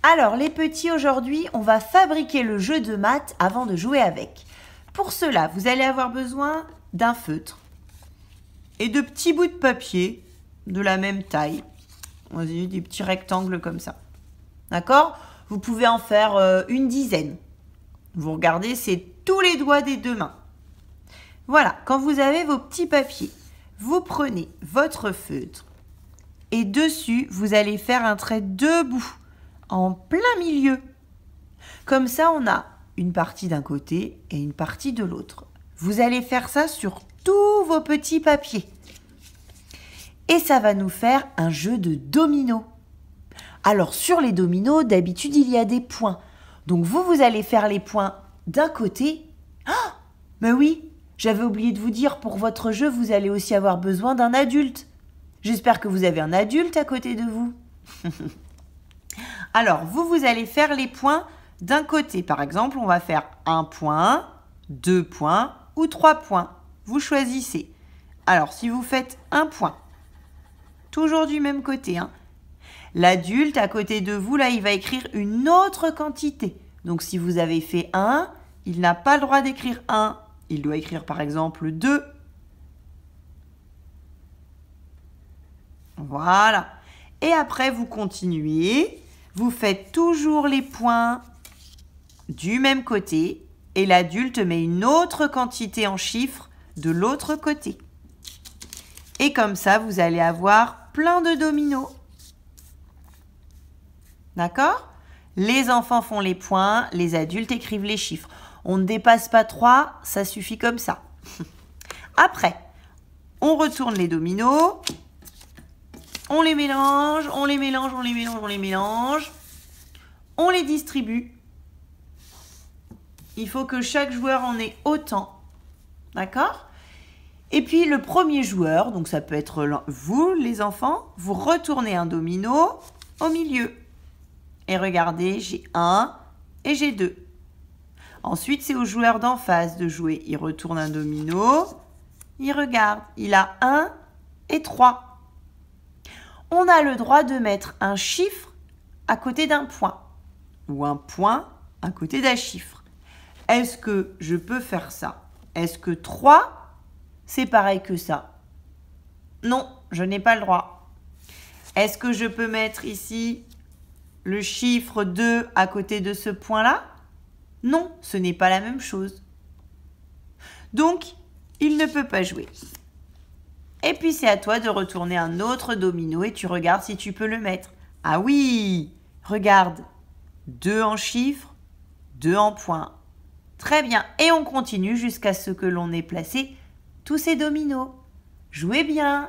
Alors les petits, aujourd'hui, on va fabriquer le jeu de maths avant de jouer avec. Pour cela, vous allez avoir besoin d'un feutre et de petits bouts de papier de la même taille. Vas-y, des petits rectangles comme ça. D'accord? Vous pouvez en faire une dizaine. Vous regardez, c'est tous les doigts des deux mains. Voilà, quand vous avez vos petits papiers, vous prenez votre feutre et dessus, vous allez faire un trait debout, en plein milieu. Comme ça, on a une partie d'un côté et une partie de l'autre. Vous allez faire ça sur tous vos petits papiers. Et ça va nous faire un jeu de dominos. Alors, sur les dominos, d'habitude, il y a des points. Donc, vous allez faire les points d'un côté. Ah, mais oui, j'avais oublié de vous dire, pour votre jeu, vous allez aussi avoir besoin d'un adulte. J'espère que vous avez un adulte à côté de vous. Alors, vous allez faire les points d'un côté. Par exemple, on va faire 1 point, 2 points ou 3 points. Vous choisissez. Alors, si vous faites 1 point, toujours du même côté, hein, l'adulte à côté de vous, là, il va écrire une autre quantité. Donc, si vous avez fait 1, il n'a pas le droit d'écrire 1. Il doit écrire, par exemple, 2. Voilà. Et après, vous continuez. Vous faites toujours les points du même côté. Et l'adulte met une autre quantité en chiffres de l'autre côté. Et comme ça, vous allez avoir plein de dominos. D'accord? Les enfants font les points, les adultes écrivent les chiffres. On ne dépasse pas 3, ça suffit comme ça. Après, on retourne les dominos. On les mélange, on les mélange, on les mélange, on les mélange. On les distribue. Il faut que chaque joueur en ait autant. D'accord? Et puis le premier joueur, donc ça peut être vous les enfants, vous retournez un domino au milieu. Et regardez, j'ai 1 et j'ai 2. Ensuite, c'est au joueur d'en face de jouer. Il retourne un domino, il regarde, il a 1 et 3. On a le droit de mettre un chiffre à côté d'un point ou un point à côté d'un chiffre. Est-ce que je peux faire ça? Est-ce que 3, c'est pareil que ça? Non, je n'ai pas le droit. Est-ce que je peux mettre ici le chiffre 2 à côté de ce point-là? Non, ce n'est pas la même chose. Donc, il ne peut pas jouer. Et puis, c'est à toi de retourner un autre domino et tu regardes si tu peux le mettre. Ah oui, regarde, 2 en chiffres, 2 en points. Très bien, et on continue jusqu'à ce que l'on ait placé tous ces dominos. Jouez bien!